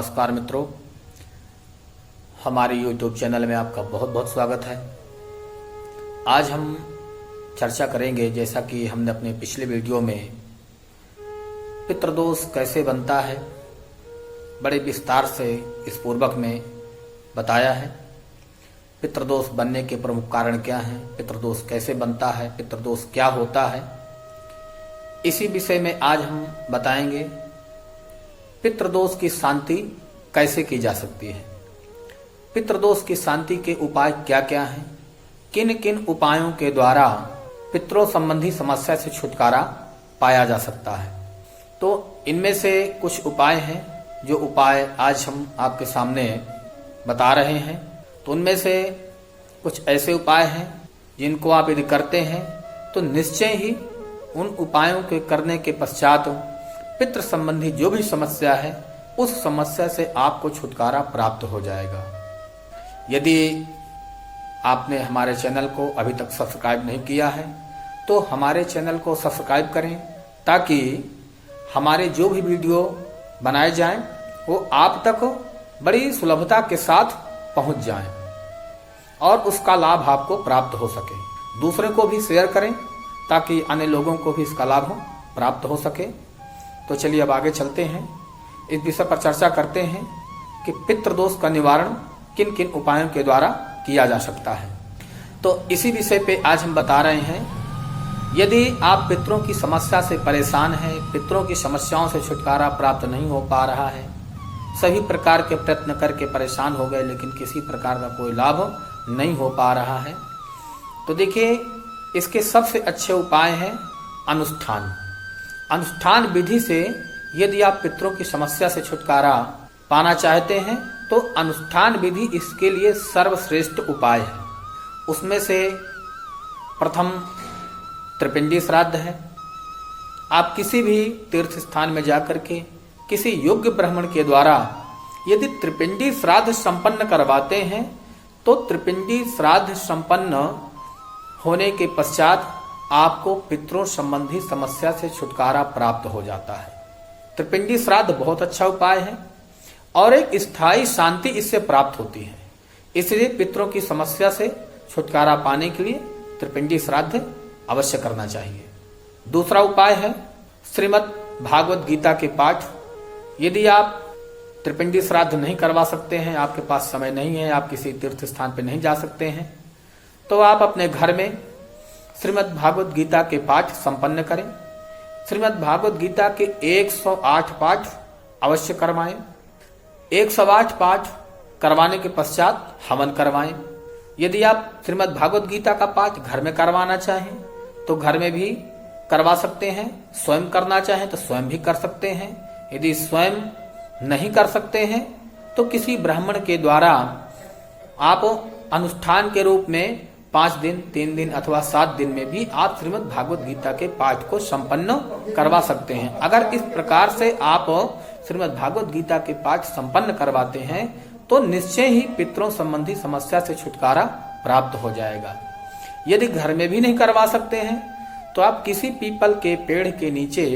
नमस्कार मित्रों, हमारे YouTube चैनल में आपका बहुत बहुत स्वागत है। आज हम चर्चा करेंगे, जैसा कि हमने अपने पिछले वीडियो में पितृदोष कैसे बनता है बड़े विस्तार से इस पूर्वक में बताया है। पितृदोष बनने के प्रमुख कारण क्या हैं, पितृदोष कैसे बनता है, पितृदोष क्या होता है, इसी विषय में आज हम बताएंगे। पितृदोष की शांति कैसे की जा सकती है, पितृदोष की शांति के उपाय क्या क्या हैं, किन किन उपायों के द्वारा पितरों संबंधी समस्या से छुटकारा पाया जा सकता है। तो इनमें से कुछ उपाय हैं जो उपाय आज हम आपके सामने बता रहे हैं। तो उनमें से कुछ ऐसे उपाय हैं जिनको आप यदि करते हैं तो निश्चय ही उन उपायों के करने के पश्चात पितृ संबंधी जो भी समस्या है उस समस्या से आपको छुटकारा प्राप्त हो जाएगा। यदि आपने हमारे चैनल को अभी तक सब्सक्राइब नहीं किया है तो हमारे चैनल को सब्सक्राइब करें, ताकि हमारे जो भी वीडियो बनाए जाएं वो आप तक बड़ी सुलभता के साथ पहुंच जाएं और उसका लाभ आपको प्राप्त हो सके। दूसरे को भी शेयर करें ताकि अन्य लोगों को भी इसका लाभ प्राप्त हो सके। तो चलिए अब आगे चलते हैं, इस विषय पर चर्चा करते हैं कि पितृदोष का निवारण किन किन उपायों के द्वारा किया जा सकता है। तो इसी विषय पे आज हम बता रहे हैं। यदि आप पितरों की समस्या से परेशान हैं, पितरों की समस्याओं से छुटकारा प्राप्त नहीं हो पा रहा है, सभी प्रकार के प्रयत्न करके परेशान हो गए लेकिन किसी प्रकार का कोई लाभ नहीं हो पा रहा है, तो देखिए इसके सबसे अच्छे उपाय हैं अनुष्ठान। अनुष्ठान विधि से यदि आप पितरों की समस्या से छुटकारा पाना चाहते हैं तो अनुष्ठान विधि इसके लिए सर्वश्रेष्ठ उपाय है। उसमें से प्रथम त्रिपिंडी श्राद्ध है। आप किसी भी तीर्थ स्थान में जाकर के किसी योग्य ब्राह्मण के द्वारा यदि त्रिपिंडी श्राद्ध संपन्न करवाते हैं तो त्रिपिंडी श्राद्ध संपन्न होने के पश्चात आपको पितरों संबंधी समस्या से छुटकारा प्राप्त हो जाता है। त्रिपिंडी श्राद्ध बहुत अच्छा उपाय है और एक स्थायी शांति इससे प्राप्त होती है। इसलिए पितरों की समस्या से छुटकारा पाने के लिए त्रिपिंडी श्राद्ध अवश्य करना चाहिए। दूसरा उपाय है श्रीमद् भागवत गीता के पाठ। यदि आप त्रिपिंडी श्राद्ध नहीं करवा सकते हैं, आपके पास समय नहीं है, आप किसी तीर्थ स्थान पर नहीं जा सकते हैं, तो आप अपने घर में श्रीमद् भागवत गीता के पाठ संपन्न करें। श्रीमद् भागवत गीता के 108 पाठ अवश्य करवाएं। 108 पाठ करवाने के पश्चात हवन करवाएं। यदि आप श्रीमद् भागवत गीता का पाठ घर में करवाना चाहें तो घर में भी करवा सकते हैं, स्वयं करना चाहें तो स्वयं भी कर सकते हैं। यदि स्वयं नहीं कर सकते हैं तो किसी ब्राह्मण के द्वारा आप अनुष्ठान के रूप में 5 दिन, 3 दिन अथवा 7 दिन में भी आप श्रीमद् भागवत गीता के पाठ को संपन्न करवा सकते हैं। अगर इस प्रकार से आप श्रीमद् भागवत गीता के पाठ संपन्न करवाते हैं तो निश्चय ही पितरों संबंधी समस्या से छुटकारा प्राप्त हो जाएगा। यदि घर में भी नहीं करवा सकते हैं तो आप किसी पीपल के पेड़ के नीचे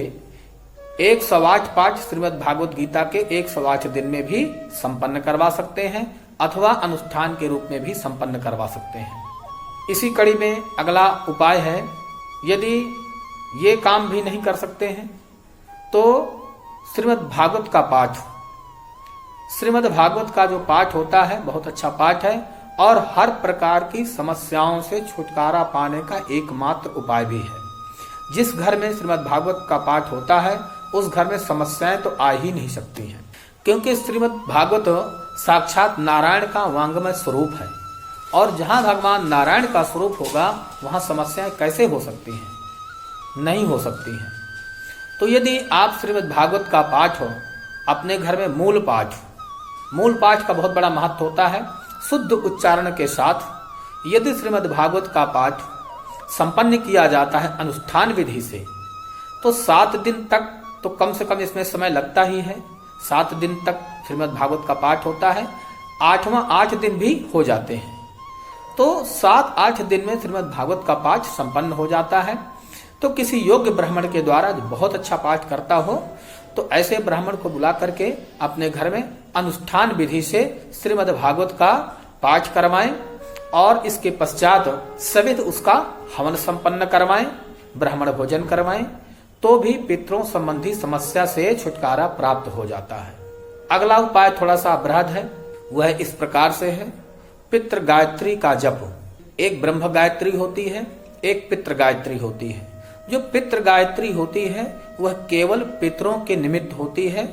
108 पाठ श्रीमद् भागवत गीता के 108 दिन में भी संपन्न करवा सकते हैं अथवा अनुष्ठान के रूप में भी संपन्न करवा सकते हैं। इसी कड़ी में अगला उपाय है, यदि ये काम भी नहीं कर सकते हैं तो श्रीमद् भागवत का पाठ, श्रीमद् भागवत का जो पाठ होता है बहुत अच्छा पाठ है और हर प्रकार की समस्याओं से छुटकारा पाने का एकमात्र उपाय भी है। जिस घर में श्रीमद् भागवत का पाठ होता है उस घर में समस्याएं तो आ ही नहीं सकती हैं, क्योंकि श्रीमद् भागवत साक्षात नारायण का वांग्मय स्वरूप है और जहां भगवान नारायण का स्वरूप होगा वहां समस्याएं कैसे हो सकती हैं, नहीं हो सकती हैं। तो यदि आप श्रीमद् भागवत का पाठ हो अपने घर में मूल पाठ का बहुत बड़ा महत्व होता है। शुद्ध उच्चारण के साथ यदि श्रीमद् भागवत का पाठ संपन्न किया जाता है अनुष्ठान विधि से तो 7 दिन तक तो कम से कम इसमें समय लगता ही है। 7 दिन तक श्रीमद् भागवत का पाठ होता है, 8 दिन भी हो जाते हैं। तो 7-8 दिन में श्रीमद् भागवत का पाठ संपन्न हो जाता है। तो किसी योग्य ब्राह्मण के द्वारा जो बहुत अच्छा पाठ करता हो तो ऐसे ब्राह्मण को बुला करके अपने घर में अनुष्ठान विधि से श्रीमद् भागवत का पाठ करवाएं और इसके पश्चात सविध उसका हवन संपन्न करवाएं, ब्राह्मण भोजन करवाएं, तो भी पितरों संबंधी समस्या से छुटकारा प्राप्त हो जाता है। अगला उपाय थोड़ा सा बृहद है, वह इस प्रकार से है। पितृ गायत्री का जप, एक ब्रह्म गायत्री होती है, एक पितृ गायत्री होती है। जो पितृ गायत्री होती है वह केवल पितरों के निमित्त होती है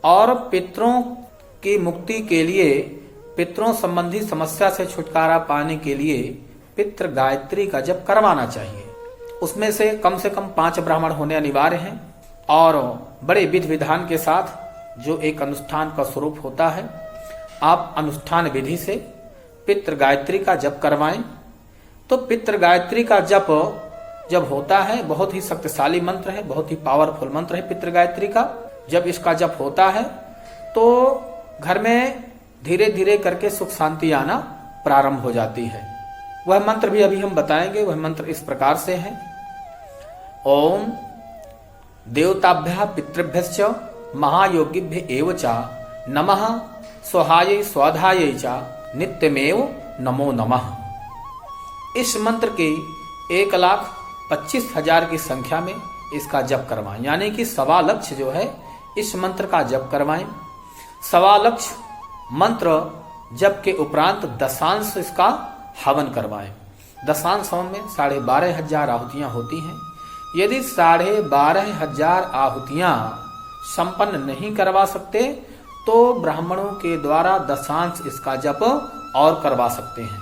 और पितरों की मुक्ति के लिए, पितरों संबंधी समस्या से छुटकारा पाने के लिए पितृ गायत्री का जप करवाना चाहिए। उसमें से कम 5 ब्राह्मण होने अनिवार्य हैं और बड़े विधि विधान के साथ जो एक अनुष्ठान का स्वरूप होता है। आप अनुष्ठान विधि से पितृ गायत्री का जप करवाएं। तो पितृ गायत्री का जप जब होता है, बहुत ही शक्तिशाली मंत्र है, बहुत ही पावरफुल मंत्र है पितृ गायत्री का। जब इसका जप होता है तो घर में धीरे धीरे करके सुख शांति आना प्रारंभ हो जाती है। वह मंत्र भी अभी हम बताएंगे। वह मंत्र इस प्रकार से है। ओम देवताभ्यः पितृभ्यश्च महायोगिभ्य एव च नमः स्वाहायै स्वाधायै च नित्यमेव नमो नमः। इस मंत्र की 1,25,000 की संख्या में इसका जप करवाएं, यानी कि 1.25 लाख जो है इस मंत्र का जप करवाएं। 1.25 लाख मंत्र जप के उपरांत दशांश इसका हवन करवाएं। दशांश हवन में 12,500 आहुतियां होती हैं। यदि 12,500 आहुतियां संपन्न नहीं करवा सकते तो ब्राह्मणों के द्वारा दशांश इसका जप और करवा सकते हैं।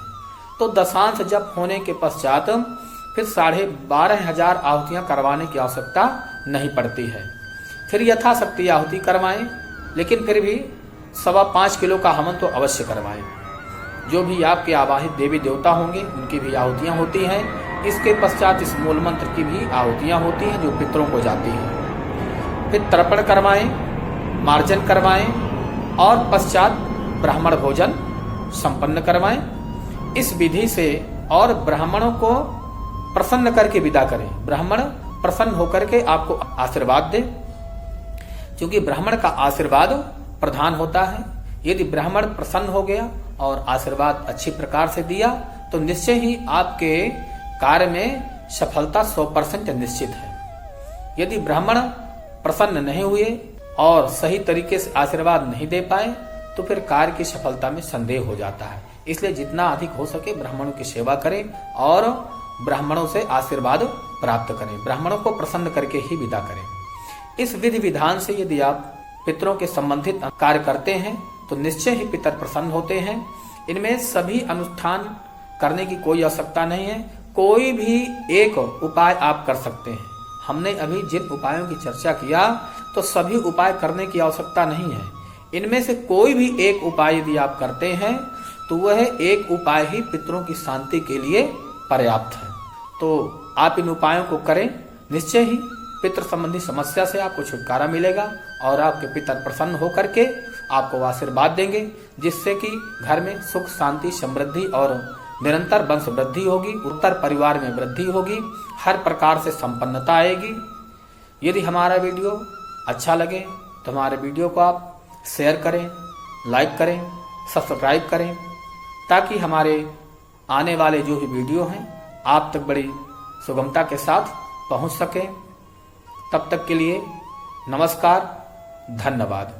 तो दशांश जप होने के पश्चात फिर 12,500 आहुतियां करवाने की आवश्यकता नहीं पड़ती है। फिर यथाशक्ति आहुति करवाएं, लेकिन फिर भी 5.25 किलो का हवन तो अवश्य करवाएं। जो भी आपके आवाहित देवी देवता होंगे उनकी भी आहुतियां होती हैं। इसके पश्चात इस मूल मंत्र की भी आहुतियां होती हैं जो पितरों को जाती हैं। फिर तर्पण करवाएं, मार्जन करवाएं और पश्चात ब्राह्मण भोजन संपन्न करवाएं। इस विधि से और ब्राह्मणों को प्रसन्न करके विदा करें। ब्राह्मण प्रसन्न होकर के आपको आशीर्वाद दे, क्योंकि ब्राह्मण का आशीर्वाद प्रधान होता है। यदि ब्राह्मण प्रसन्न हो गया और आशीर्वाद अच्छी प्रकार से दिया तो निश्चय ही आपके कार्य में सफलता 100% निश्चित है। यदि ब्राह्मण प्रसन्न नहीं हुए और सही तरीके से आशीर्वाद नहीं दे पाए तो फिर कार्य की सफलता में संदेह हो जाता है। इसलिए जितना अधिक हो सके ब्राह्मणों की सेवा करें और ब्राह्मणों से आशीर्वाद प्राप्त करें। ब्राह्मणों को प्रसन्न करके ही विदा करें। इस विधि विधान से यदि आप पितरों के संबंधित कार्य करते हैं तो निश्चय ही पितर प्रसन्न होते हैं। इनमें सभी अनुष्ठान करने की कोई आवश्यकता नहीं है। कोई भी एक उपाय आप कर सकते हैं। हमने अभी जिन उपायों की चर्चा किया तो सभी उपाय करने की आवश्यकता नहीं है। इनमें से कोई भी एक उपाय यदि आप करते हैं तो वह एक उपाय ही पितरों की शांति के लिए पर्याप्त है। तो आप इन उपायों को करें, निश्चय ही पितृ संबंधी समस्या से आपको छुटकारा मिलेगा और आपके पितर प्रसन्न होकर के आपको आशीर्वाद देंगे, जिससे कि घर में सुख शांति समृद्धि और निरंतर वंश वृद्धि होगी, उत्तर परिवार में वृद्धि होगी, हर प्रकार से संपन्नता आएगी। यदि हमारा वीडियो अच्छा लगे तो हमारे वीडियो को आप शेयर करें, लाइक करें, सब्सक्राइब करें, ताकि हमारे आने वाले जो भी वीडियो हैं आप तक बड़ी सुगमता के साथ पहुंच सकें। तब तक के लिए नमस्कार, धन्यवाद।